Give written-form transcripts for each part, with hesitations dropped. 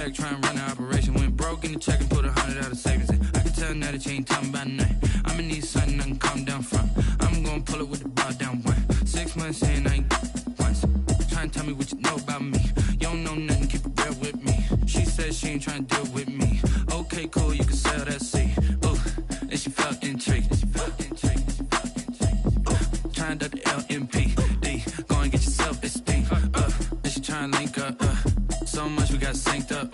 Try and run the operation. Went broke in the check and put 100 out of savings in. I can tell now that you ain't talking about nothing. I'ma need something I can calm down from. I'm gonna pull it with the bar down one. 6 months in, I ain't once. Try and tell me what you know about me. You don't know nothing, keep it real with me. She said she ain't trying to deal with me. Okay, cool, you can sell that seed. Ooh, and she felt intrigued. Trying to the LMPD. Go and get your self-esteem. And she trying to link up. So much we got synced up.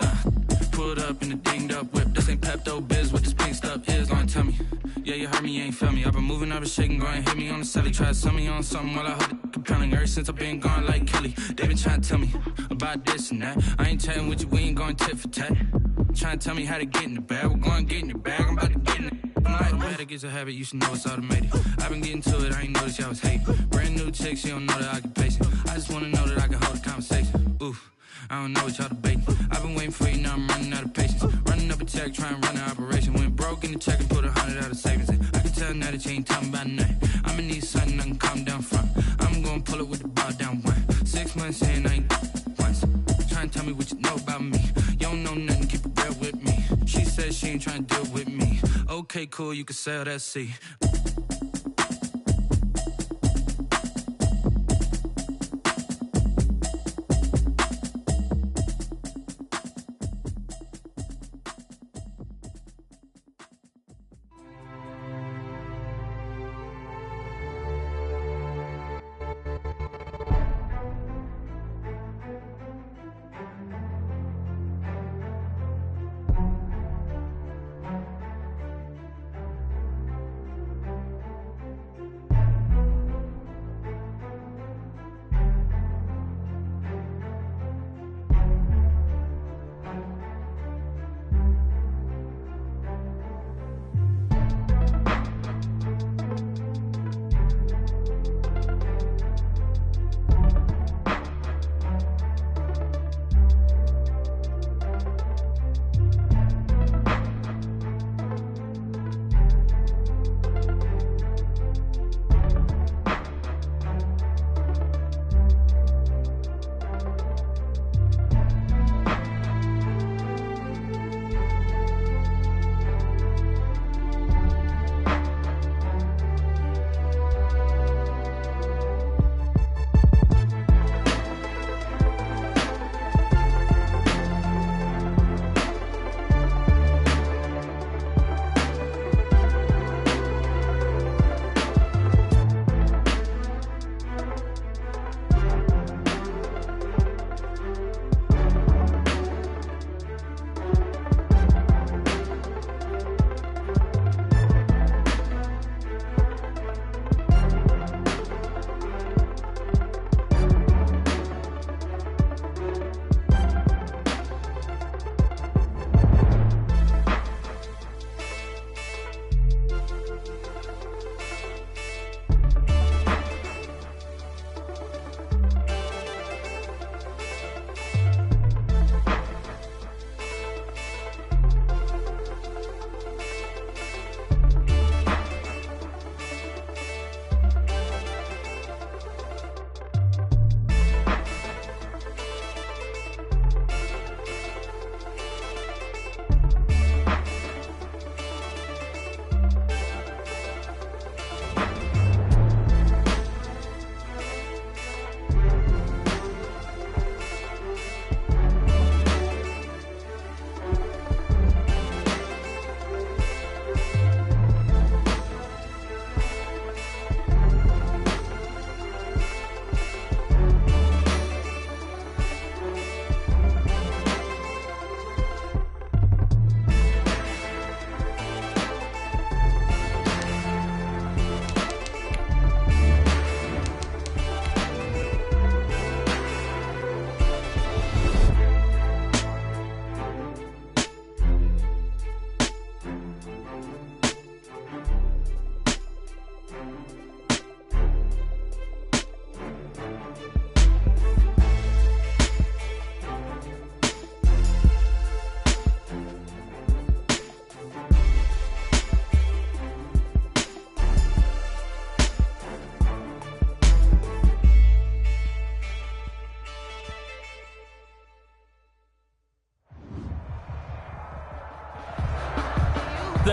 Pulled up in the dinged up whip. This ain't Pepto Biz, what this pink stuff is. Gonna tell me. Yeah, you heard me, you ain't feel me. I've been moving, I've been shaking, go and hit me on the celly. Try to sell me on something while I heard it compelling. Ever since I've been gone like Kelly. They been trying to tell me about this and that. I ain't chatting with you, we ain't going tit for tat. Trying to tell me how to get in the bag. We're going to get in your bag, I'm about to get in it. I'm like, that gets a habit, you should know it's automated. I've been getting to it, I ain't noticed y'all was hating. Brand new chick, she don't know the occupation. I just wanna know that I can hold a conversation. Ooh, I don't know what y'all debating. I've been waiting for you, now I'm running out of patience. Running up a check, trying to run the operation. Went broke in the check and put 100 out of savings in. I can tell now that you ain't talking about nothing. I'ma need something I can calm down from. I'm gonna pull it with the bar down one. 6 months in, I ain't once. Trying to tell me what you know about me. You don't know nothing, keep it real with me. She said she ain't trying to deal with me. Okay, cool, you can sell that seed.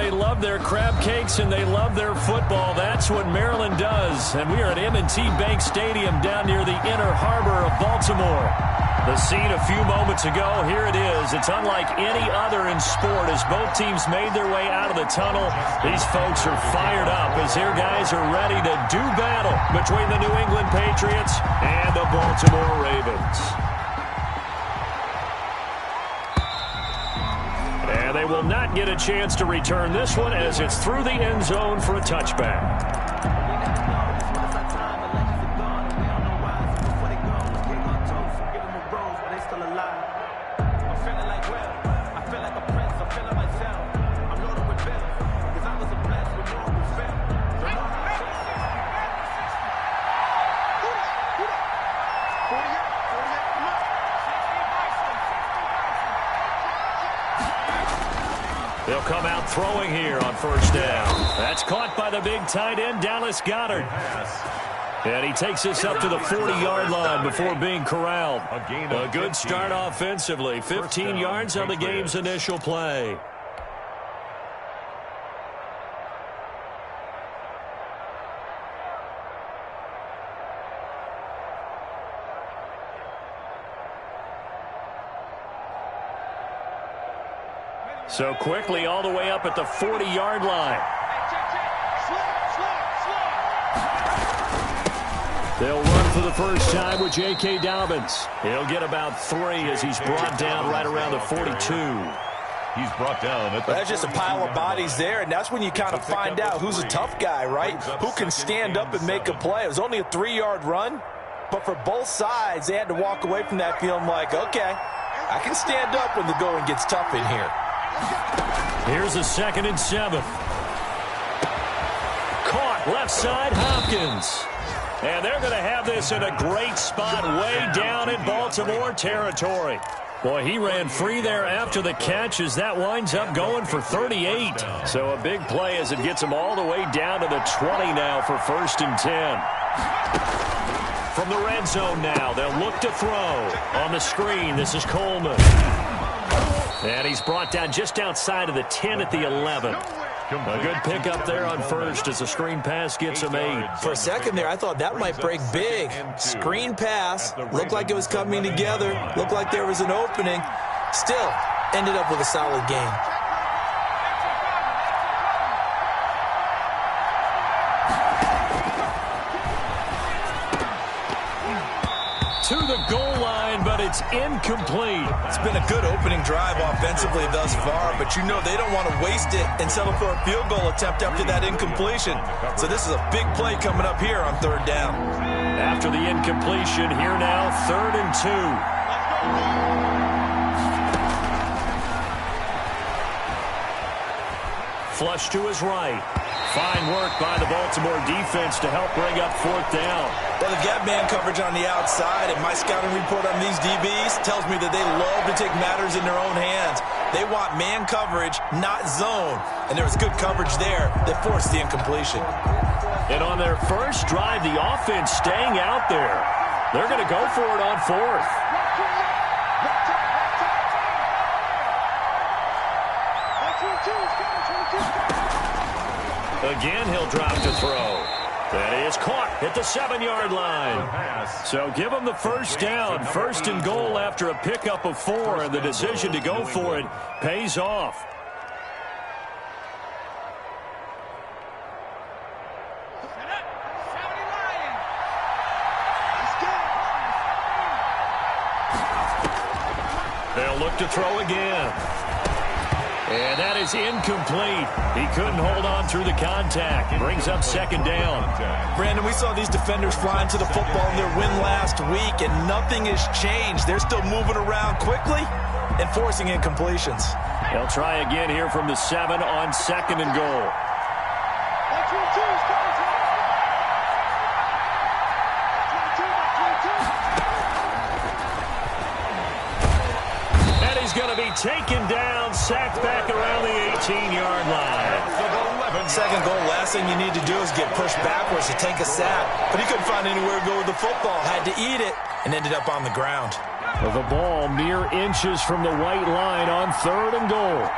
they love their crab cakes and they love their football. That's what Maryland does. And we are at M&T Bank Stadium down near the Inner Harbor of Baltimore. The scene a few moments ago, here it is. It's unlike any other in sport as both teams made their way out of the tunnel. These folks are fired up as their guys are ready to do battle between the New England Patriots and the Baltimore Ravens. And they will not get a chance to return this one as it's through the end zone for a touchback. They'll come out throwing here on first down. That's caught by the big tight end, Dallas Goedert. And he takes this up to the 40-yard line before being corralled. A good start offensively. 15 yards on the game's initial play. So quickly all the way up at the 40-yard line. They'll run for the first time with J.K. Dobbins. He'll get about 3 as he's brought down right around the 42. He's brought down. That's just a pile of bodies there, and that's when you kind of find out who's a tough guy, right? Who can stand up and make a play. It was only a 3-yard run, but for both sides, they had to walk away from that feeling like, okay, I can stand up when the going gets tough in here. Here's a 2nd and 7. Caught left side, Hopkins. And they're going to have this in a great spot way down in Baltimore territory. Boy, he ran free there after the catch as that winds up going for 38. So a big play as it gets him all the way down to the 20 now for 1st and 10. From the red zone now, they'll look to throw. On the screen, this is Coleman. And he's brought down just outside of the 10 at the 11. A good pickup there on first as the screen pass gets him 8. For a second there, I thought that might break big. Screen pass, looked like it was coming together, looked like there was an opening. Still, ended up with a solid gain. To the goal line, but it's incomplete. It's been a good opening drive offensively thus far, but you know they don't want to waste it and settle for a field goal attempt after that incompletion. So this is a big play coming up here on 3rd down. After the incompletion, here now, 3rd and 2. Flush to his right. Fine work by the Baltimore defense to help bring up 4th down. Well, they've got man coverage on the outside, and my scouting report on these DBs tells me that they love to take matters in their own hands. They want man coverage, not zone. And there was good coverage there that forced the incompletion. And on their first drive, the offense staying out there. They're going to go for it on 4th. Again, he'll drop to throw. That is caught at the 7-yard line. So give him the first down. 1st and goal after a pickup of 4, and the decision to go for it pays off. They'll look to throw again. And that is incomplete. He couldn't hold on through the contact. Brings up 2nd down. Brandon, we saw these defenders flying to the football in their win last week, and nothing has changed. They're still moving around quickly and forcing incompletions. They'll try again here from the 7 on 2nd and goal. And he's going to be taken down, sacked back around the 18-yard line. 2nd goal, last thing you need to do is get pushed backwards to take a sack. But he couldn't find anywhere to go with the football, had to eat it, and ended up on the ground. The ball mere inches from the white line on 3rd and goal.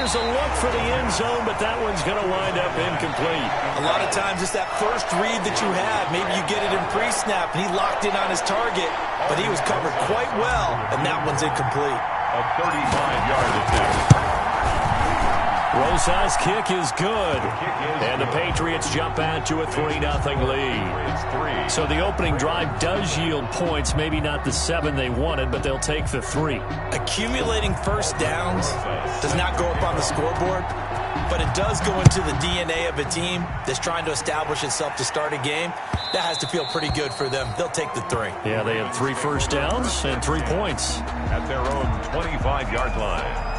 Here's a look for the end zone, but that one's going to wind up incomplete. A lot of times it's that first read that you have. Maybe you get it in pre-snap, and he locked in on his target, but he was covered quite well, and that one's incomplete. A 35-yard attempt. Rosas' kick is good, and the Patriots jump out to a 3-0 lead. So the opening drive does yield points, maybe not the 7 they wanted, but they'll take the 3. Accumulating first downs does not go up on the scoreboard, but it does go into the DNA of a team that's trying to establish itself to start a game. That has to feel pretty good for them. They'll take the 3. Yeah, they had 3 first downs and 3 points. At their own 25-yard line.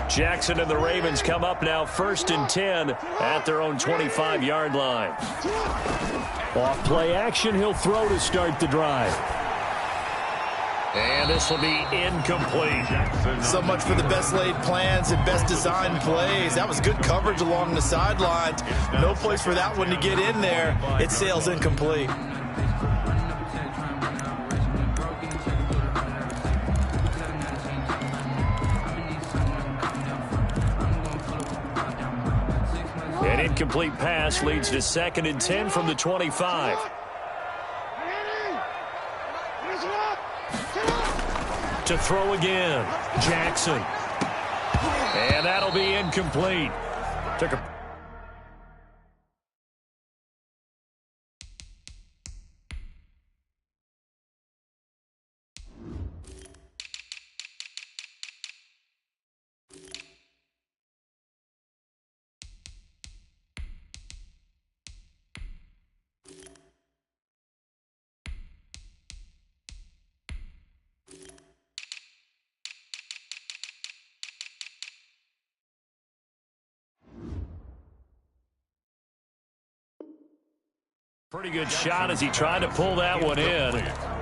Jackson and the Ravens come up now 1st and 10 at their own 25-yard line. Off play action, he'll throw to start the drive. And this will be incomplete. So much for the best laid plans and best designed plays. That was good coverage along the sidelines. No place for that one to get in there. It sails incomplete. An incomplete pass leads to 2nd and 10 from the 25. To throw again, Jackson. And that'll be incomplete. Took a pretty good shot as he tried to pull that one in.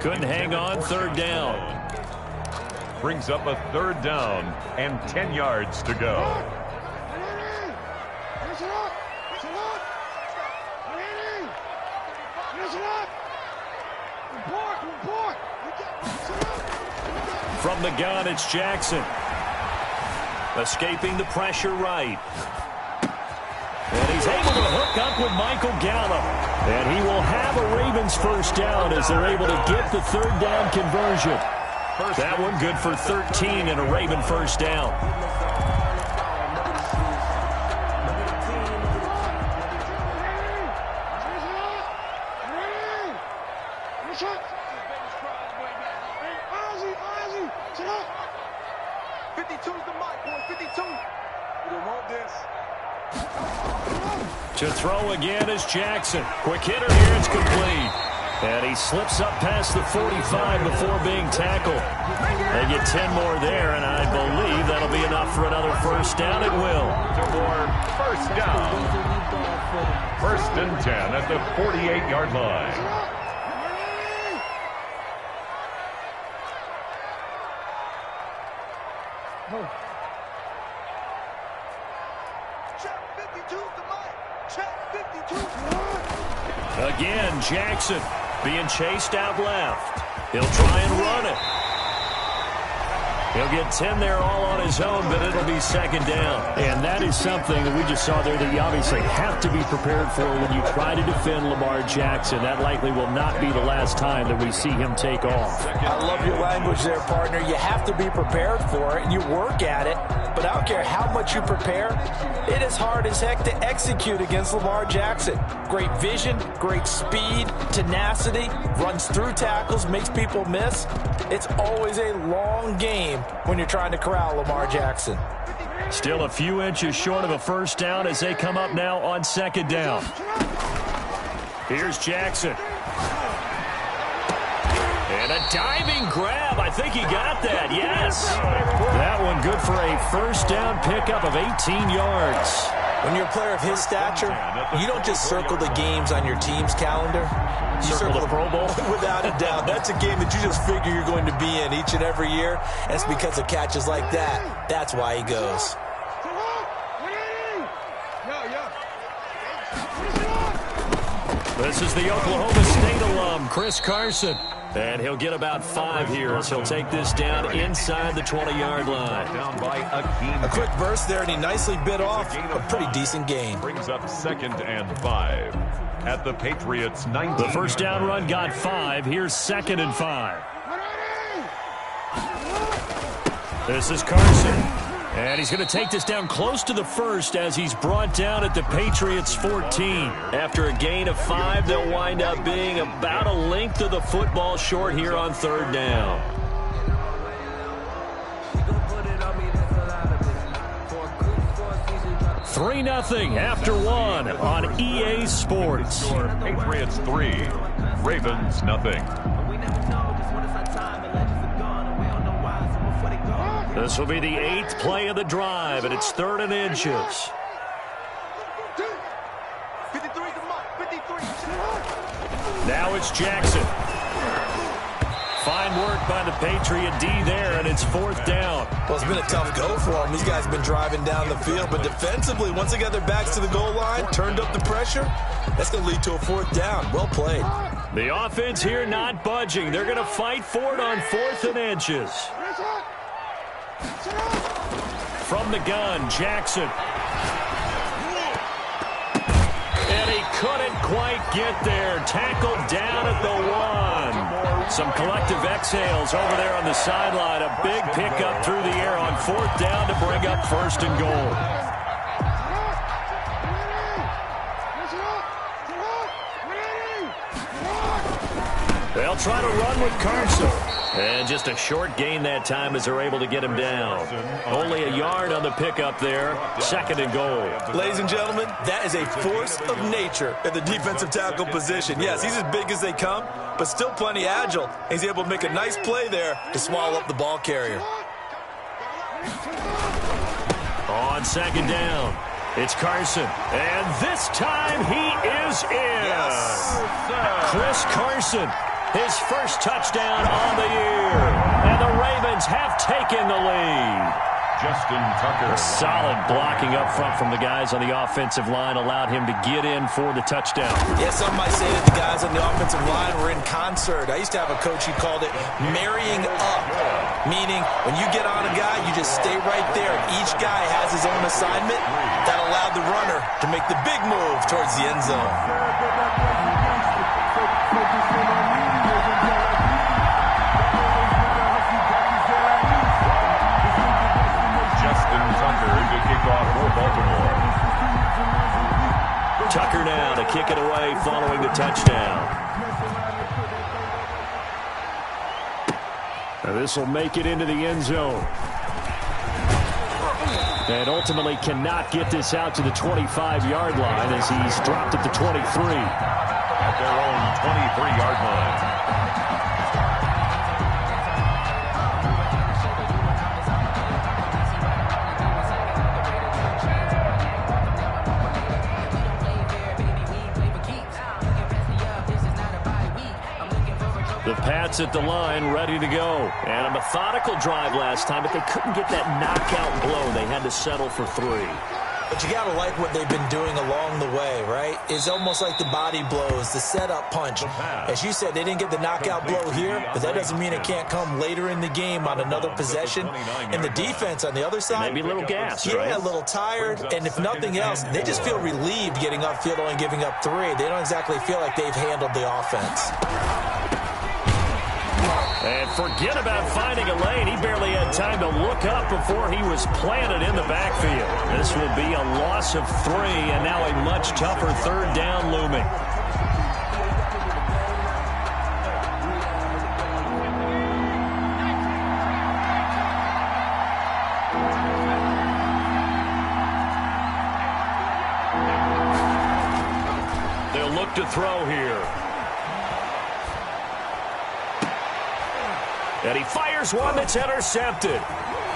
Couldn't hang on. 3rd down. Brings up a 3rd down and 10 yards to go. From the gun, it's Jackson. Escaping the pressure right. And he's able to hook up with Michael Gallup. And he will have a Ravens 1st down as they're able to get the 3rd down conversion. That one good for 13 and a Raven 1st down. To throw again is Jackson. Quick hitter here, it's complete. And he slips up past the 45 before being tackled. They get 10 more there, and I believe that'll be enough for another 1st down. It will. 2 more 1st down. 1st and 10 at the 48-yard line. Again, Jackson being chased out left. He'll try and run it. He'll get 10 there all on his own, but it'll be 2nd down. And that is something that we just saw there that you obviously have to be prepared for when you try to defend Lamar Jackson. That likely will not be the last time that we see him take off. I love your language there, partner. You have to be prepared for it, and you work at it. But I don't care how much you prepare, it is hard as heck to execute against Lamar Jackson. Great vision, great speed, tenacity, runs through tackles, makes people miss. It's always a long game when you're trying to corral Lamar Jackson. Still a few inches short of a 1st down as they come up now on 2nd down. Here's Jackson. And a diving grab. I think he got that. Yes. That one good for a 1st down pickup of 18 yards. When you're a player of his stature, you don't just circle the games on your team's calendar. You circle the Pro Bowl? Without a doubt. That's a game that you just figure you're going to be in each and every year. And it's because of catches like that. That's why he goes. This is the Oklahoma State alum, Chris Carson. And he'll get about 5 here as he'll take this down inside the 20-yard line. Down by Akeem. A quick burst there, and he nicely bit off a pretty decent gain. Brings up 2nd and 5 at the Patriots 19. The first down run got 5. Here's 2nd and 5. This is Carson. And he's going to take this down close to the first as he's brought down at the Patriots 14. After a gain of 5, they'll wind up being about a length of the football short here on 3rd down. Three 0 after 1 on EA Sports. Patriots 3, Ravens 0. This will be the 8th play of the drive, and it's 3rd and inches. Now it's Jackson. Fine work by the Patriot D there, and it's 4th down. Well, it's been a tough go for them. These guys have been driving down the field, but defensively, once they got their backs to the goal line, turned up the pressure, that's going to lead to a 4th down. Well played. The offense here not budging. They're going to fight for it on 4th and inches. From the gun, Jackson. And he couldn't quite get there. Tackled down at the 1. Some collective exhales over there on the sideline. A big pickup through the air on 4th down to bring up 1st and goal. They'll try to run with Carson. And just a short gain that time as they're able to get him down. Only a yard on the pickup there. 2nd and goal. Ladies and gentlemen, that is a force of nature at the defensive tackle position. Yes, he's as big as they come, but still plenty agile. He's able to make a nice play there to swallow up the ball carrier. On 2nd down, it's Carson. And this time he is in. Yes. Chris Carson. His first touchdown on the year. And the Ravens have taken the lead. Justin Tucker. Solid blocking up front from the guys on the offensive line allowed him to get in for the touchdown. Yeah, some might say that the guys on the offensive line were in concert. I used to have a coach who called it marrying up, meaning when you get on a guy, you just stay right there. Each guy has his own assignment. That allowed the runner to make the big move towards the end zone. Tucker now to kick it away following the touchdown. This will make it into the end zone. And ultimately cannot get this out to the 25-yard line as he's dropped at the 23. At their own 23-yard line. The Pats at the line, ready to go. And a methodical drive last time, but they couldn't get that knockout blow. They had to settle for 3. But you got to like what they've been doing along the way, right? It's almost like the body blows, the setup punch. As you said, they didn't get the knockout blow here, but that doesn't mean it can't come later in the game on another possession. And the defense on the other side, maybe a little gas, yeah, a little tired. And if nothing else, they just feel relieved getting upfield only giving up 3. They don't exactly feel like they've handled the offense. And forget about finding a lane. He barely had time to look up before he was planted in the backfield. This will be a loss of 3, and now a much tougher 3rd down looming. They'll look to throw here. And he fires one that's intercepted.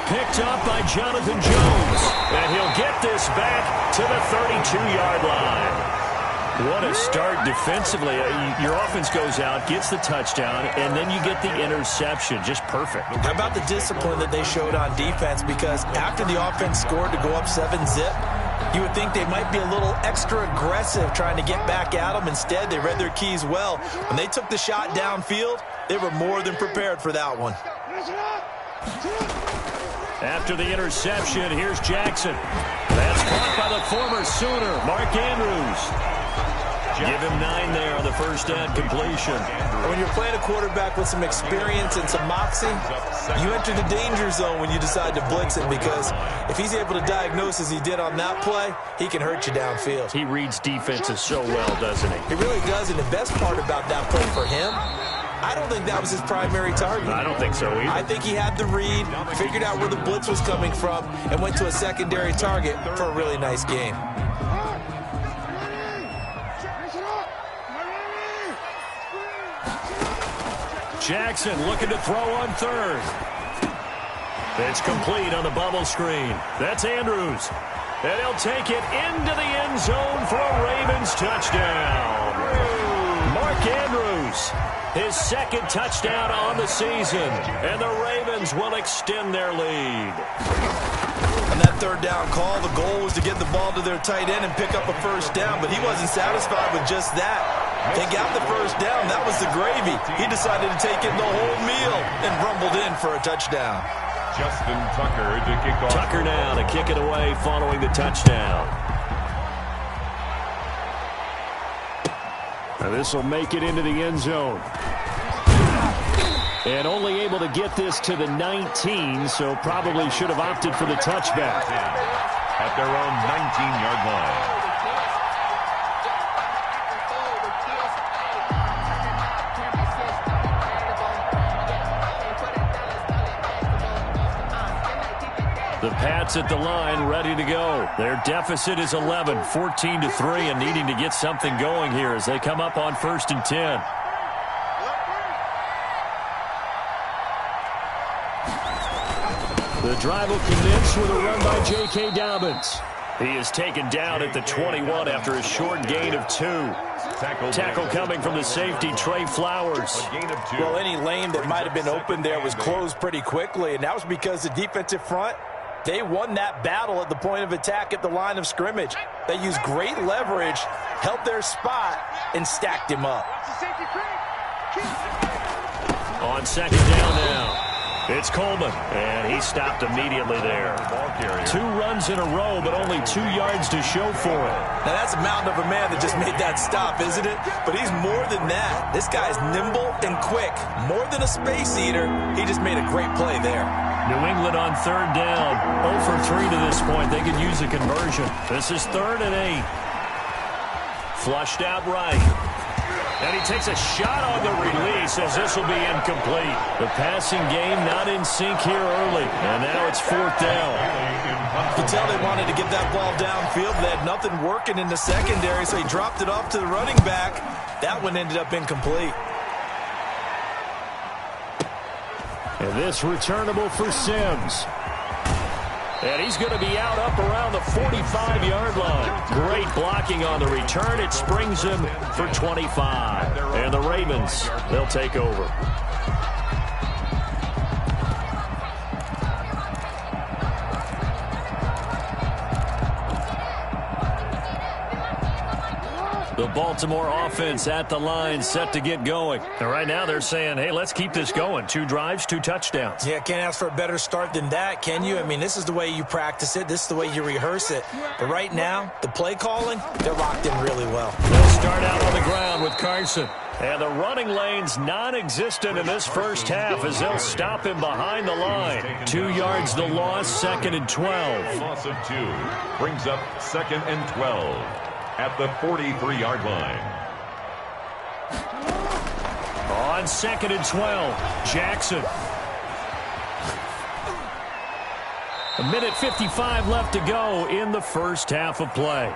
Picked up by Jonathan Jones. And he'll get this back to the 32-yard line. What a start defensively. Your offense goes out, gets the touchdown, and then you get the interception. Just perfect. How about the discipline that they showed on defense? Because after the offense scored to go up 7-zip, You would think they might be a little extra aggressive trying to get back at them. Instead, they read their keys well. When they took the shot downfield, they were more than prepared for that one. After the interception, here's Jackson. That's caught by the former Sooner, Mark Andrews. Give him 9 there on the first down completion. When you're playing a quarterback with some experience and some moxie, you enter the danger zone when you decide to blitz him, because if he's able to diagnose as he did on that play, he can hurt you downfield. He reads defenses so well, doesn't he? He really does, and the best part about that play for him, I don't think that was his primary target. I don't think so either. I think he had the read, figured out where the blitz was coming from, and went to a secondary target for a really nice game. Jackson looking to throw on third. It's complete on the bubble screen. That's Andrews. And he'll take it into the end zone for a Ravens touchdown. Mark Andrews, his second touchdown on the season. And the Ravens will extend their lead. On that third down call, the goal was to get the ball to their tight end and pick up a first down, but he wasn't satisfied with just that. They got the first down. That was the gravy. He decided to take in the whole meal and rumbled in for a touchdown. Justin Tucker to kick off. Tucker now to kick it away following the touchdown. Now this will make it into the end zone. And only able to get this to the 19, so probably should have opted for the touchback. At their own 19-yard line. The Pats at the line, ready to go. Their deficit is 11, 14-3, and needing to get something going here as they come up on 1st and 10. The drive will commence with a run by J.K. Dobbins. He is taken down at the 21 after a short gain of 2. Tackle coming from the safety, Trey Flowers. Well, any lane that might have been open there was closed pretty quickly, and that was because the defensive front, they won that battle at the point of attack at the line of scrimmage. They used great leverage, held their spot, and stacked him up. On 2nd down now. It's Coleman, and he stopped immediately there. 2 runs in a row, but only 2 yards to show for it. Now, that's a mountain of a man that just made that stop, isn't it? But he's more than that. This guy's nimble and quick. More than a space eater, he just made a great play there. New England on 3rd down. 0 for 3 to this point. They could use a conversion. This is 3rd and 8. Flushed out right. And he takes a shot on the release as this will be incomplete. The passing game not in sync here early. And now it's 4th down. You can tell they wanted to get that ball downfield. They had nothing working in the secondary, so he dropped it off to the running back. That one ended up incomplete. And this returnable for Sims. And he's going to be out up around the 45-yard line. Great blocking on the return. It springs him for 25. And the Ravens, they'll take over. The Baltimore offense at the line, set to get going. And right now they're saying, hey, let's keep this going. 2 drives, 2 touchdowns. Yeah, can't ask for a better start than that, can you? I mean, this is the way you practice it. This is the way you rehearse it. But right now, the play calling, they're locked in really well. They'll start out on the ground with Carson. And the running lane's non-existent in this first half as they'll stop him behind the line. 2 yards the loss, 2nd and 12. Loss of 2 brings up 2nd and 12. At the 43-yard line. On 2nd and 12, Jackson. 1:55 left to go in the first half of play.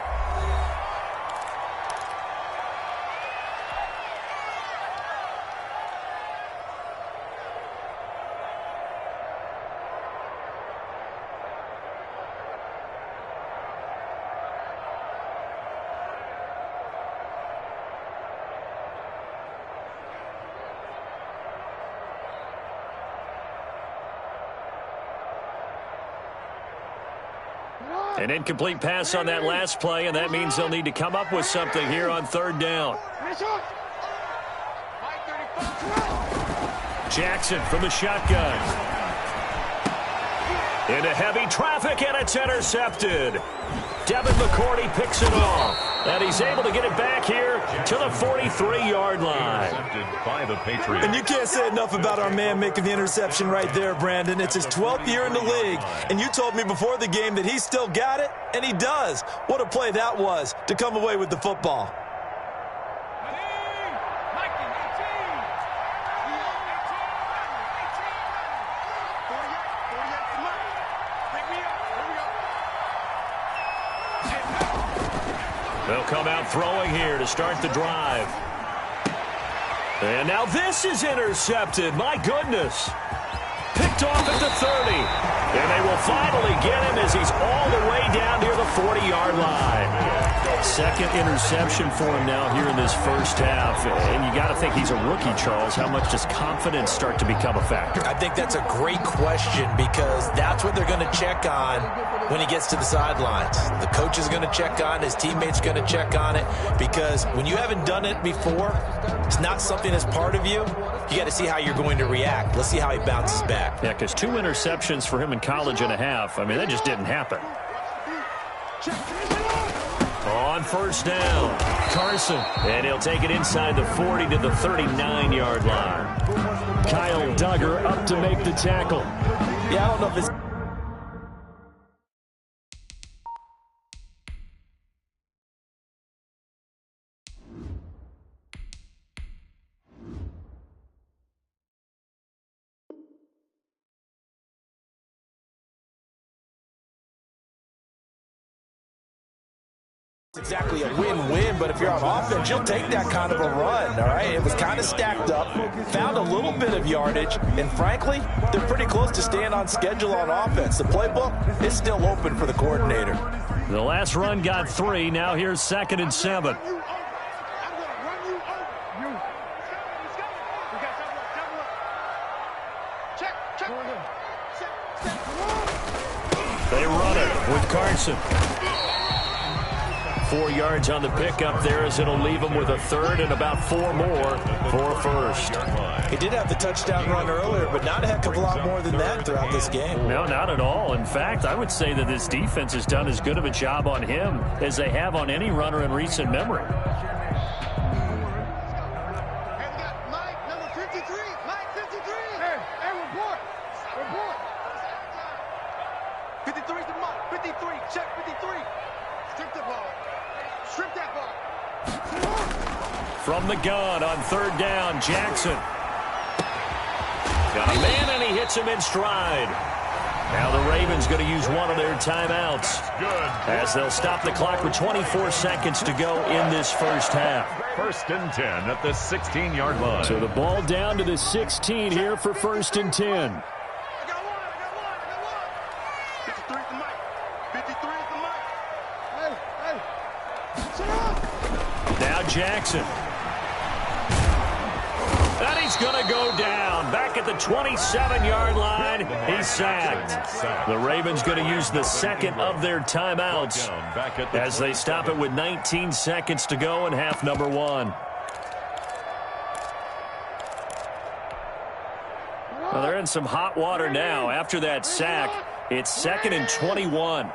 An incomplete pass on that last play, and that means they'll need to come up with something here on third down. Jackson from the shotgun. Into heavy traffic, and it's intercepted. Devin McCourty picks it off, and he's able to get it back here to the 43-yard line. By the Patriots. And you can't say enough about our man making the interception right there, Brandon. It's his 12th year in the league, and you told me before the game that he still got it, and he does. What a play that was to come away with the football. They'll come out throwing here to start the drive. And now this is intercepted. My goodness. Picked off at the 30. And they will finally get him as he's all the way down near the 40-yard line. Second interception for him now here in this first half. And you got to think he's a rookie, Charles. How much does confidence start to become a factor? I think that's a great question because that's what they're going to check on when he gets to the sidelines. The coach is going to check on it. His teammates going to check on it because when you haven't done it before, it's not something that's part of you. You got to see how you're going to react. Let's see how he bounces back. Yeah, because 2 interceptions for him in college and a half. I mean, that just didn't happen. On first down, Carson. And he'll take it inside the 40 to the 39-yard line. Kyle Duggar up to make the tackle. Yeah, I don't know if it's... exactly a win-win, but if you're on offense, you'll take that kind of a run, all right? It was kind of stacked up, found a little bit of yardage, and frankly, they're pretty close to staying on schedule on offense. The playbook is still open for the coordinator. The last run got 3. Now here's 2nd and 7. They run it with Carson. 4 yards on the pickup there as it'll leave him with a third and about 4 more for first. He did have the touchdown run earlier, but not a heck of a lot more than that throughout this game. No, not at all. In fact, I would say that this defense has done as good of a job on him as they have on any runner in recent memory. From the gun on third down, Jackson. Got a man, and he hits him in stride. Now the Ravens going to use one of their timeouts as they'll stop the clock with 24 seconds to go in this first half. 1st and 10 at the 16-yard line. So the ball down to the 16 here for 1st and 10. Now Jackson. And he's going to go down. Back at the 27-yard line, he's sacked. The Ravens going to use the second of their timeouts as they stop it with 19 seconds to go in half number 1. Well, they're in some hot water now. After that sack, it's 2nd and 21.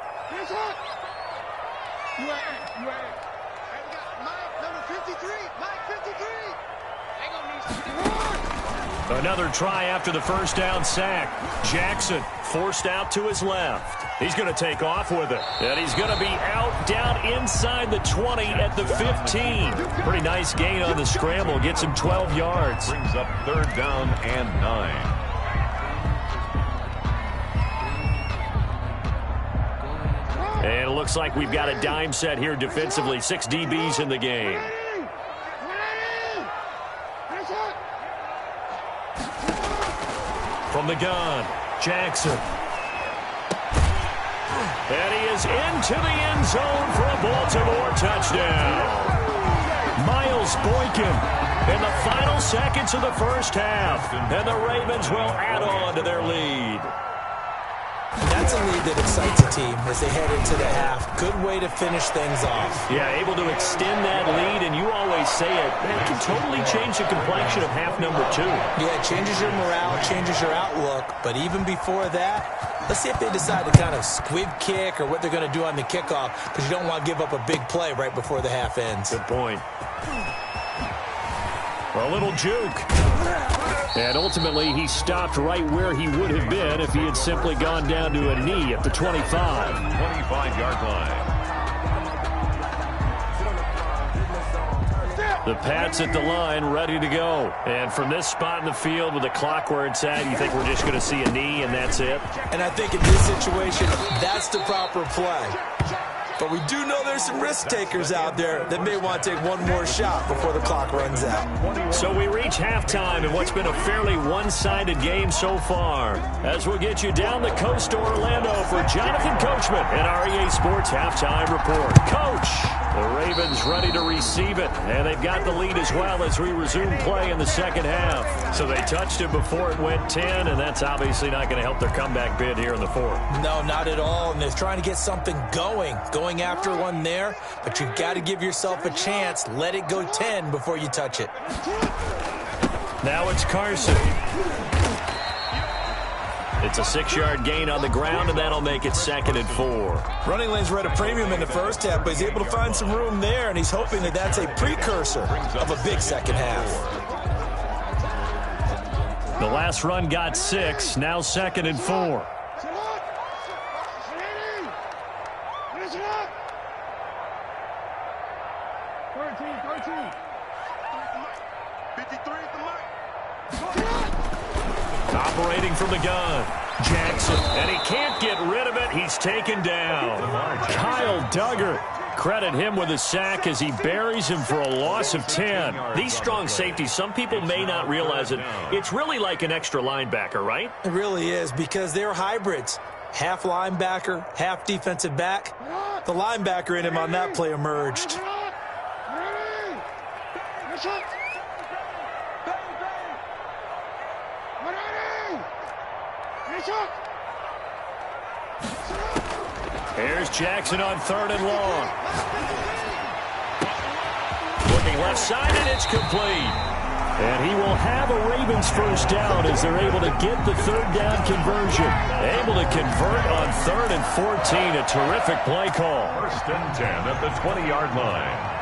Another try after the first down sack. Jackson forced out to his left. He's going to take off with it. And he's going to be out down inside the 20 at the 15. Pretty nice gain on the scramble. Gets him 12 yards. Brings up 3rd down and 9. And it looks like we've got a dime set here defensively. 6 DBs in the game. From the gun, Jackson. And he is into the end zone for a Baltimore touchdown. Miles Boykin in the final seconds of the first half. And the Ravens will add on to their lead. That's That's a lead that excites a team as they head into the half. Good way to finish things off. Yeah, able to extend that lead, and you always say it, it can totally change the complexion of half number 2. Yeah, it changes your morale, changes your outlook, but even before that, let's see if they decide to kind of squib kick or what they're going to do on the kickoff, because you don't want to give up a big play right before the half ends. Good point. A little juke. And ultimately, he stopped right where he would have been if he had simply gone down to a knee at the 25. 25-yard line. The Pats at the line, ready to go. And from this spot in the field with the clock where it's at, you think we're just going to see a knee and that's it? And I think in this situation, that's the proper play. But we do know there's some risk takers out there that may want to take one more shot before the clock runs out. So we reach halftime in what's been a fairly one-sided game so far. As we'll get you down the coast to Orlando for Jonathan Coachman and our EA Sports Halftime Report. Coach, the Ravens ready to receive it, and they've got the lead as well as we resume play in the second half. So they touched it before it went 10, and that's obviously not going to help their comeback bid here in the fourth. No, not at all, and they're trying to get something going after one there, but you've got to give yourself a chance. Let it go 10 before you touch it. Now it's Carson. It's a 6-yard gain on the ground, and that'll make it 2nd and 4. Running lanes were at a premium in the first half, but he's able to find some room there, and he's hoping that that's a precursor of a big second half. The last run got 6, now 2nd and 4. Operating from the gun, Jackson, and he can't get rid of it. He's taken down. Kyle Duggar, credit him with a sack as he buries him for a loss of 10. These strong safeties, some people may not realize it. It's really like an extra linebacker, right? It really is, because they're hybrids. Half linebacker, half defensive back. The linebacker in him on that play emerged. Here's Jackson on 3rd and long. Looking left side, and it's complete. And he will have a Ravens first down as they're able to get the 3rd down conversion. Able to convert on 3rd and 14. A terrific play call. 1st and 10 at the 20-yard line.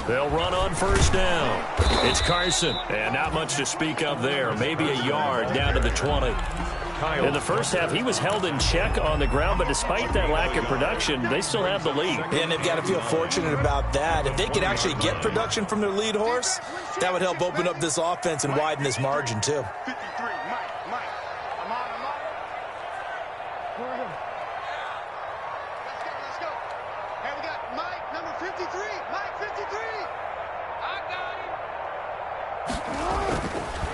They'll run on 1st down. It's Carson, and not much to speak of there. Maybe a yard down to the 20. In the first half, he was held in check on the ground, but despite that lack of production, they still have the lead. And they've got to feel fortunate about that. If they could actually get production from their lead horse, that would help open up this offense and widen this margin, too.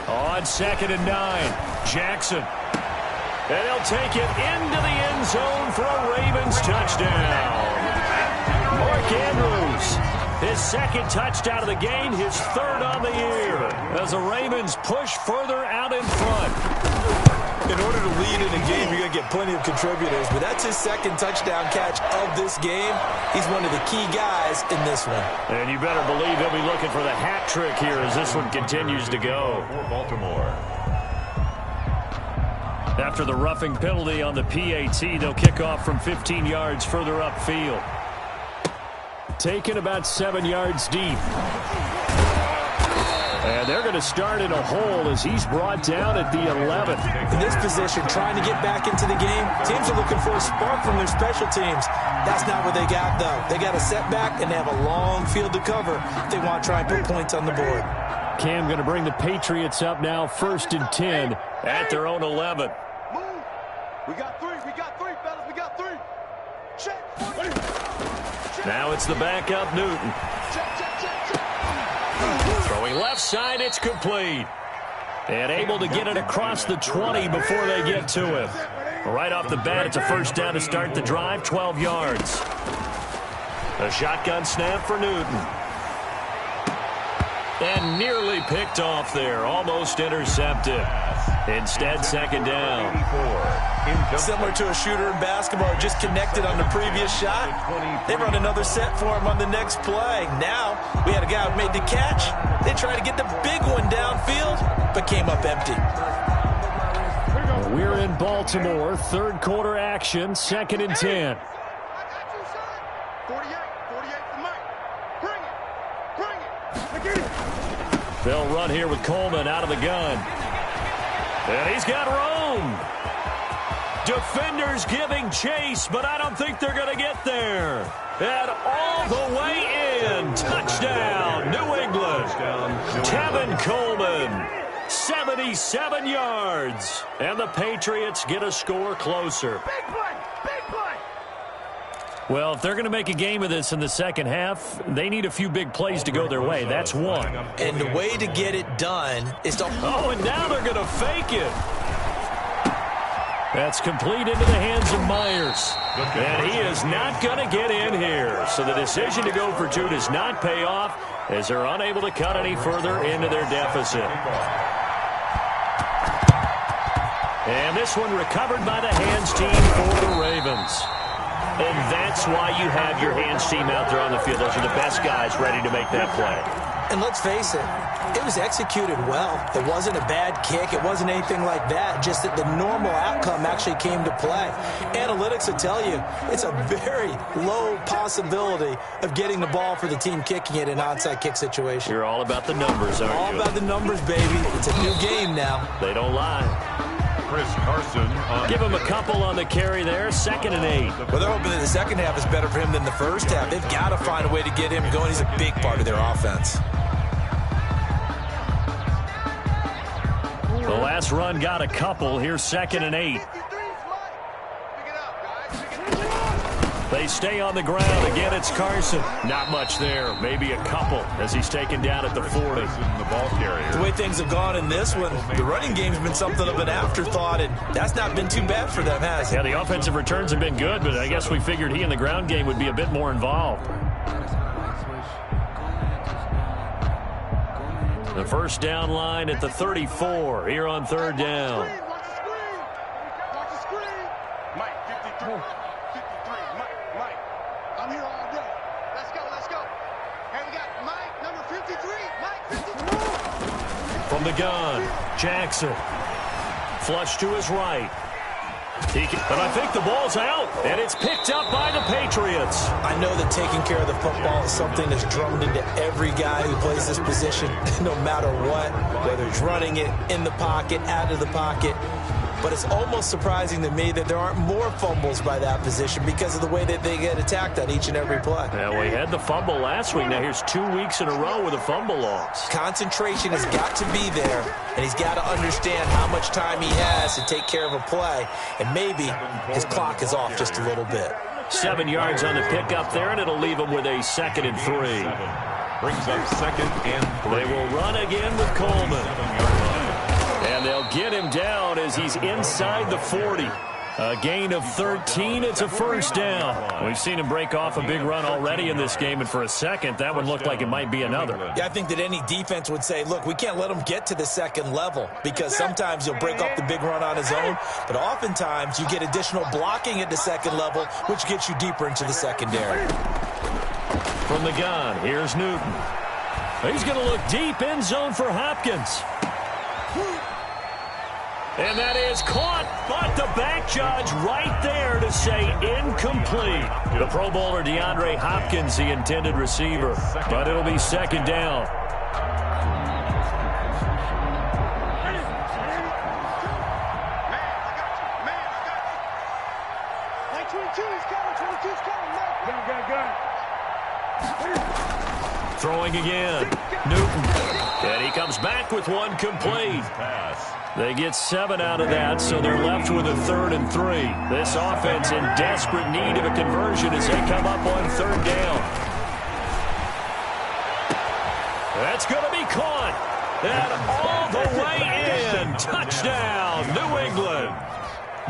On 2nd and 9, Jackson. And they'll take it into the end zone for a Ravens touchdown. Mark Andrews, his 2nd touchdown of the game, his 3rd on the year, as the Ravens push further out in front. In order to lead in a game, you're going to get plenty of contributors, but that's his 2nd touchdown catch of this game. He's one of the key guys in this one. And you better believe he'll be looking for the hat trick here as this one continues to go. For Baltimore. After the roughing penalty on the PAT, they'll kick off from 15 yards further upfield. Taken about 7 yards deep. And they're going to start in a hole as he's brought down at the 11th. In this position, trying to get back into the game, teams are looking for a spark from their special teams. That's not what they got, though. They got a setback, and they have a long field to cover if they want to try and put points on the board. Cam going to bring the Patriots up now, 1st and 10 at their own 11. Move. We got 3, fellas. We got 3. Check. Now it's the backup, Newton. Check. Throwing left side, it's complete. And able to get it across the 20 before they get to him. Right off the bat, it's a 1st down to start the drive, 12 yards. A shotgun snap for Newton. And nearly picked off there. Almost intercepted. Instead, second down. Similar to a shooter in basketball, just connected on the previous shot. They run another set for him on the next play. Now, we had a guy who made the catch. They tried to get the big one downfield, but came up empty. We're in Baltimore. Third quarter action. 2nd and 10. 48 for Mike. Bring it. They'll run here with Coleman out of the gun. And he's got room. Defenders giving chase, but I don't think they're going to get there. And all the way in. Touchdown, New England. Tevin Coleman, 77 yards. And the Patriots get a score closer. Big play. Well, if they're going to make a game of this in the second half, they need a few big plays to go their way. That's one. And the way to get it done is to... Oh, and now they're going to fake it. That's complete into the hands of Myers. And he is not going to get in here. So the decision to go for 2 does not pay off as they're unable to cut any further into their deficit. And this one recovered by the hands team for the Ravens. And that's why you have your hands team out there on the field. Those are the best guys ready to make that play. And let's face it, it was executed well. It wasn't a bad kick. It wasn't anything like that. Just that the normal outcome actually came to play. Analytics will tell you it's a very low possibility of getting the ball for the team kicking it in an onside kick situation. You're all about the numbers, aren't you? All about the numbers, baby. It's a new game now. They don't lie. Chris Carson. Give him a couple on the carry there. 2nd and 8. Well, they're hoping that the second half is better for him than the first half. They've got to find a way to get him going. He's a big part of their offense. The last run got a couple. Here's 2nd and 8. They stay on the ground. Again, it's Carson. Not much there. Maybe a couple as he's taken down at the 40. The ball carrier. The way things have gone in this one, the running game's been something of an afterthought, and that's not been too bad for them, has it? Yeah, the offensive returns have been good, but I guess we figured he in the ground game would be a bit more involved. The first down line at the 34 here on 3rd down. Watch the screen. Mike, 53. 53. Mike. I'm here all day. Let's go. Hey, we got Mike, number 53. Mike, 53. From the gun, Jackson. Flush to his right. But I think the ball's out, and it's picked up by the Patriots. I know that taking care of the football is something that's drummed into every guy who plays this position, no matter what, whether he's running it, in the pocket, out of the pocket. But it's almost surprising to me that there aren't more fumbles by that position because of the way that they get attacked on each and every play. Yeah, we had the fumble last week. Now here's 2 weeks in a row with a fumble loss. Concentration has got to be there, and he's got to understand how much time he has to take care of a play, and maybe his clock is off just a little bit. 7 yards on the pickup there, and it'll leave him with a 2nd and 3. Brings up 2nd and 3. They will run again with Coleman. And they'll get him down as he's inside the 40. A gain of 13. It's a first down. We've seen him break off a big run already in this game, and for a second, that one looked like it might be another. Yeah, I think that any defense would say, look, we can't let him get to the second level because sometimes he'll break off the big run on his own, but oftentimes you get additional blocking at the second level, which gets you deeper into the secondary. From the gun, here's Newton. He's going to look deep end zone for Hopkins. And that is caught, but the back judge right there to say incomplete. The Pro Bowler DeAndre Hopkins, the intended receiver, but it'll be 2nd down. Throwing again, Newton. And he comes back with one complete. They get 7 out of that, so they're left with a 3rd and 3. This offense in desperate need of a conversion as they come up on 3rd down. That's going to be caught. And all the way in. Touchdown, New England.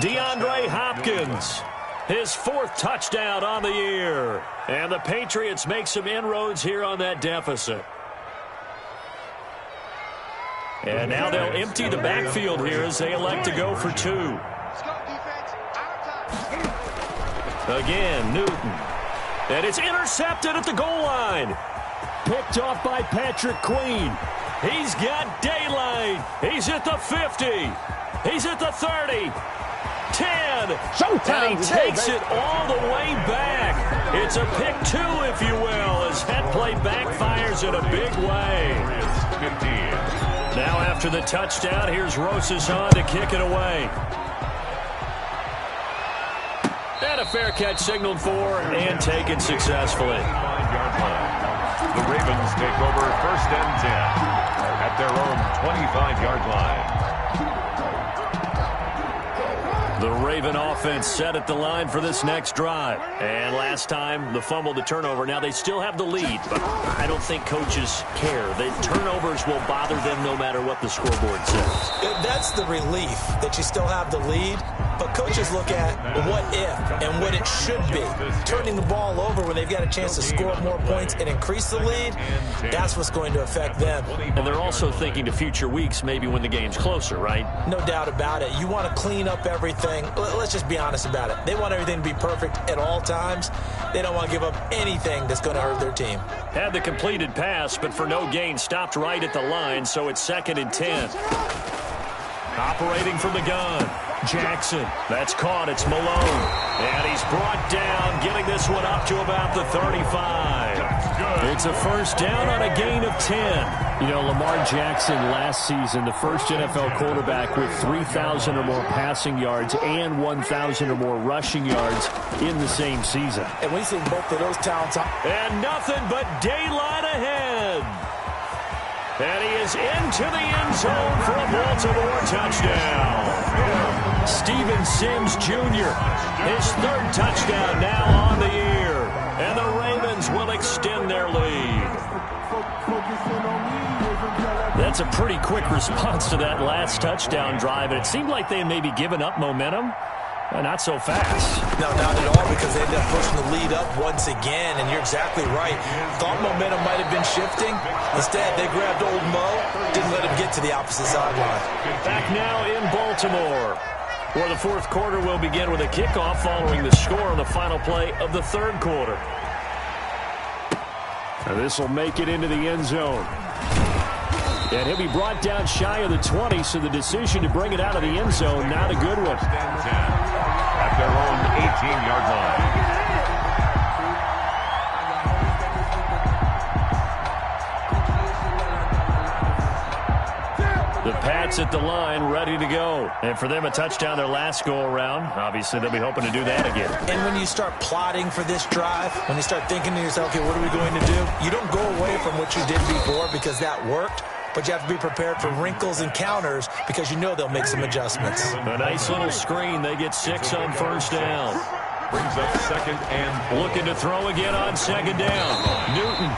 DeAndre Hopkins. His 4th touchdown on the year. And the Patriots make some inroads here on that deficit. And now they'll empty the backfield here as they elect to go for 2. Again, Newton. And it's intercepted at the goal line. Picked off by Patrick Queen. He's got daylight. He's at the 50. He's at the 30. 10. Showtime. And he takes it all the way back. It's a pick 2, if you will, as that play backfires in a big way. Now after the touchdown, here's Rosas on to kick it away. And a fair catch signaled for and taken successfully. The Ravens take over 1st and 10 at their own 25-yard line. The Raven offense set at the line for this next drive. And last time, the fumble, the turnover. Now, they still have the lead, but I don't think coaches care. The turnovers will bother them no matter what the scoreboard says. That's the relief that you still have the lead. But coaches look at what if and what it should be. Turning the ball over when they've got a chance to score more points and increase the lead, that's what's going to affect them. And they're also thinking to future weeks, maybe when the game's closer, right? No doubt about it. You want to clean up everything. Let's just be honest about it. They want everything to be perfect at all times. They don't want to give up anything that's going to hurt their team. Had the completed pass, but for no gain, stopped right at the line, so it's 2nd and 10. Operating from the gun. Jackson. That's caught. It's Malone. And he's brought down, getting this one up to about the 35. It's a 1st down on a gain of 10. You know, Lamar Jackson last season, the first NFL quarterback with 3,000 or more passing yards and 1,000 or more rushing yards in the same season. And we've seen both of those talents. And nothing but daylight ahead. And he is into the end zone for a Baltimore touchdown. Steven Sims Jr., his 3rd touchdown now on the year. And the Ravens will extend their lead. That's a pretty quick response to that last touchdown drive. And it seemed like they had maybe given up momentum. Not so fast. No, not at all, because they ended up pushing the lead up once again, and you're exactly right. Thought momentum might have been shifting. Instead, they grabbed old Mo, didn't let him get to the opposite sideline. Back now in Baltimore, where the 4th quarter will begin with a kickoff following the score on the final play of the 3rd quarter. Now this will make it into the end zone. And he'll be brought down shy of the 20, so the decision to bring it out of the end zone, not a good one. At their own 18-yard line. The Pats at the line, ready to go. And for them, a touchdown their last go-around. Obviously, they'll be hoping to do that again. And when you start plotting for this drive, when you start thinking to yourself, okay, what are we going to do? You don't go away from what you did before because that worked. But you have to be prepared for wrinkles and counters because you know they'll make some adjustments. A nice little screen. They get 6 on 1st down. Brings up 2nd and... Looking to throw again on 2nd down. Newton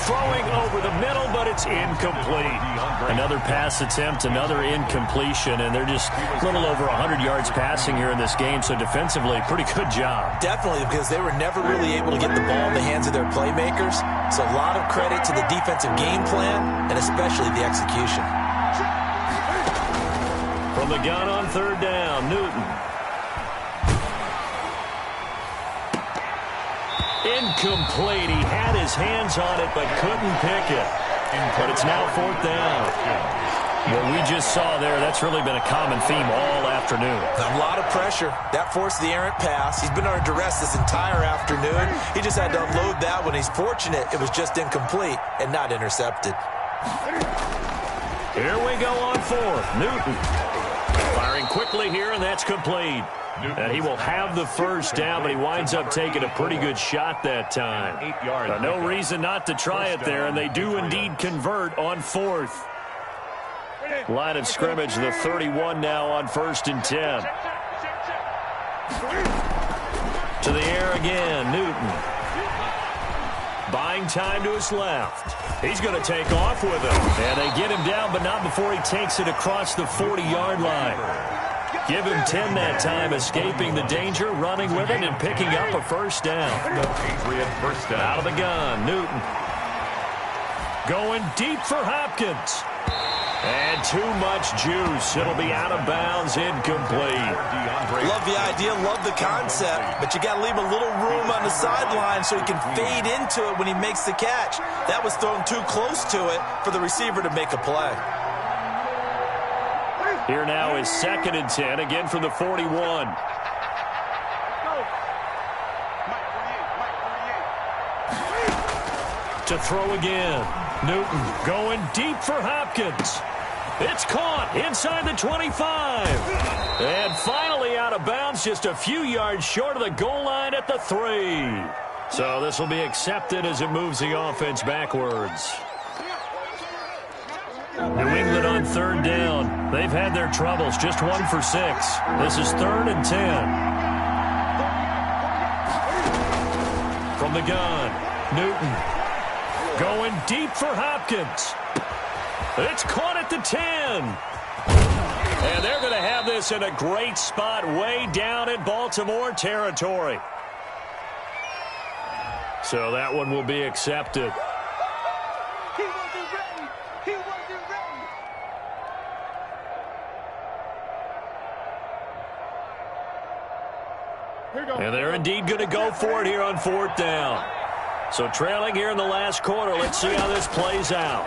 throwing over the middle, but it's incomplete. Another pass attempt, another incompletion, and they're just a little over 100 yards passing here in this game, so defensively, pretty good job. Definitely, because they were never really able to get the ball in the hands of their playmakers, so a lot of credit to the defensive game plan, and especially the execution. From the gun on 3rd down, Newton. Incomplete. He had his hands on it, but couldn't pick it. But it's now 4th down. What we just saw there, that's really been a common theme all afternoon. A lot of pressure. That forced the errant pass. He's been under duress this entire afternoon. He just had to unload that one. He's fortunate it was just incomplete and not intercepted. Here we go on 4th. Newton firing quickly here, and that's complete. And he will have the 1st down, but he winds up taking a pretty good shot that time. No reason not to try it there, and they do indeed convert on 4th. Line of scrimmage, the 31 now on 1st and 10. To the air again, Newton. Buying time to his left. He's going to take off with it. And they get him down, but not before he takes it across the 40-yard line. Give him 10 that time, escaping the danger, running with it, and picking up a first down. Patriot first down. Out of the gun, Newton. Going deep for Hopkins. And too much juice. It'll be out of bounds, incomplete. Love the idea, love the concept, but you got to leave a little room on the sideline so he can fade into it when he makes the catch. That was thrown too close to it for the receiver to make a play. Here now is 2nd and 10, again from the 41. To throw again. Newton going deep for Hopkins. It's caught inside the 25. And finally out of bounds, just a few yards short of the goal line at the 3. So this will be accepted as it moves the offense backwards. New England on 3rd down. They've had their troubles, just 1 for 6. This is 3rd and 10. From the gun, Newton going deep for Hopkins. It's caught at the 10. And they're going to have this in a great spot way down in Baltimore territory. So that one will be accepted. And they're indeed going to go for it here on 4th down. So trailing here in the last quarter, let's see how this plays out.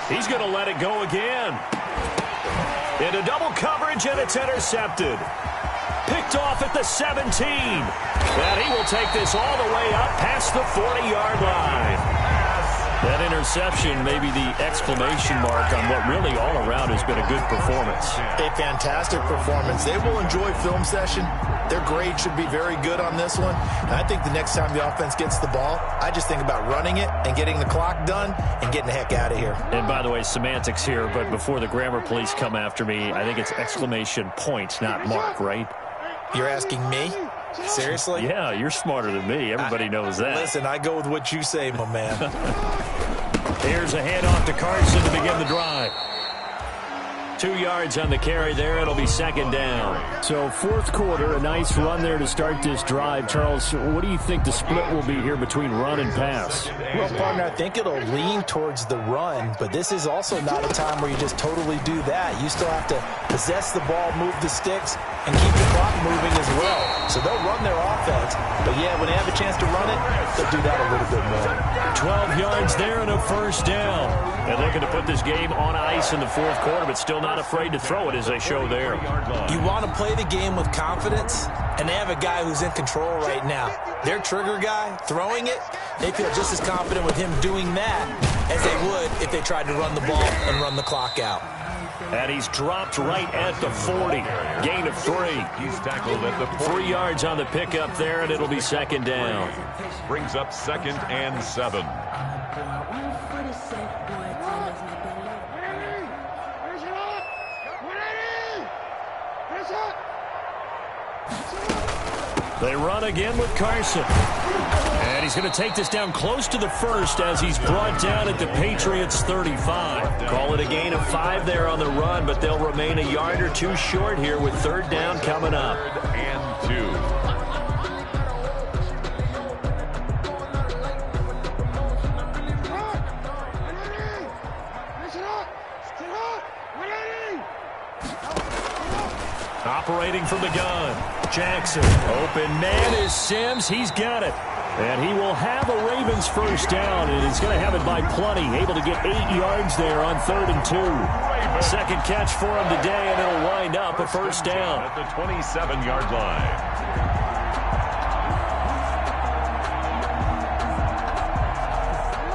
He's going to let it go again. Into double coverage, and it's intercepted. Picked off at the 17. And he will take this all the way up past the 40-yard line. That interception may be the exclamation mark on what really all around has been a good performance. A fantastic performance. They will enjoy film session. Their grade should be very good on this one. And I think the next time the offense gets the ball, I just think about running it and getting the clock done and getting the heck out of here. And by the way, semantics here, but before the grammar police come after me, I think it's exclamation point, not mark, right? You're asking me? Seriously? Yeah, you're smarter than me. Everybody knows that. Listen, I go with what you say, my man. Here's a handoff to Carson to begin the drive. 2 yards on the carry there. It'll be 2nd down. So 4th quarter, a nice run there to start this drive. Charles, what do you think the split will be here between run and pass? Well, partner, I think it'll lean towards the run, but this is also not a time where you just totally do that. You still have to possess the ball, move the sticks, and keep the clock moving as well. So they'll run their offense, but yeah, when they have a chance to run it, they'll do that a little bit more. 12 yards there and a 1st down. And looking to put this game on ice in the 4th quarter, but still not afraid to throw it as they show there. You want to play the game with confidence, and they have a guy who's in control right now. Their trigger guy, throwing it, they feel just as confident with him doing that as they would if they tried to run the ball and run the clock out. And he's dropped right at the 40. Gain of 3. He's tackled at the 40. 3 yards on the pickup there, and it'll be 2nd down. Brings up 2nd and 7. They run again with Carson. And he's going to take this down close to the 1st as he's brought down at the Patriots' 35. Call it a gain of 5 there on the run, but they'll remain a yard or 2 short here with 3rd down coming up. 3rd and 2. Operating from the gun. Jackson. Open man is Sims. He's got it. And he will have a Ravens 1st down, and he's going to have it by plenty. Able to get 8 yards there on 3rd and 2. 2nd catch for him today, and it'll wind up a 1st down. At the 27-yard line.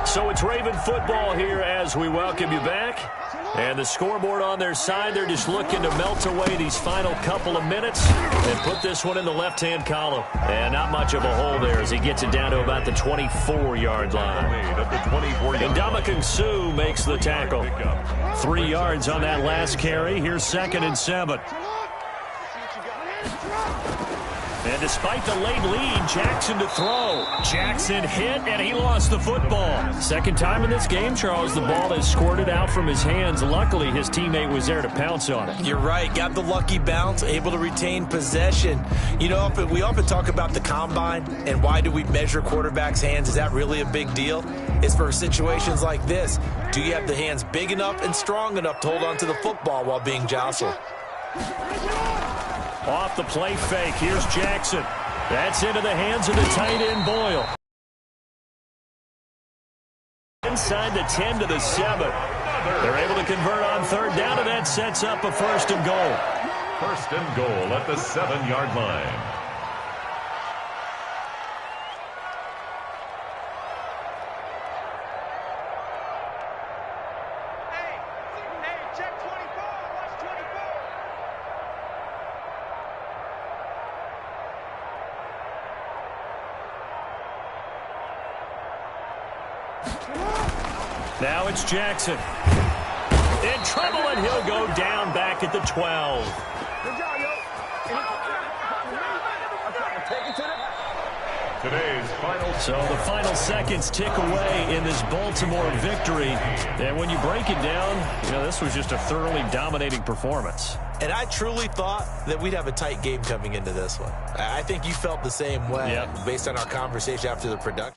So it's Raven football here as we welcome you back. And the scoreboard on their side, they're just looking to melt away these final couple of minutes and put this one in the left-hand column. And not much of a hole there as he gets it down to about the 24-yard line. And Ndamukong Suh makes the tackle. 3 yards on that last carry. Here's 2nd and 7. And despite the late lead, Jackson to throw. Jackson hit, and he lost the football. Second time in this game, Charles, the ball has squirted out from his hands. Luckily, his teammate was there to pounce on it. You're right. Got the lucky bounce, able to retain possession. You know, we often talk about the combine and why do we measure quarterbacks' hands. Is that really a big deal? It's for situations like this. Do you have the hands big enough and strong enough to hold on to the football while being jostled? Off the play fake, here's Jackson. That's into the hands of the tight end Boyle. Inside the 10 to the 7. They're able to convert on third down, and that sets up a 1st and goal. 1st and goal at the 7-yard line. Now it's Jackson. In trouble, and he'll go down back at the 12. Good job, yo. Today's final. So the final seconds tick away in this Baltimore victory. And when you break it down, you know, this was just a thoroughly dominating performance. And I truly thought that we'd have a tight game coming into this one. I think you felt the same way based on our conversation after the production.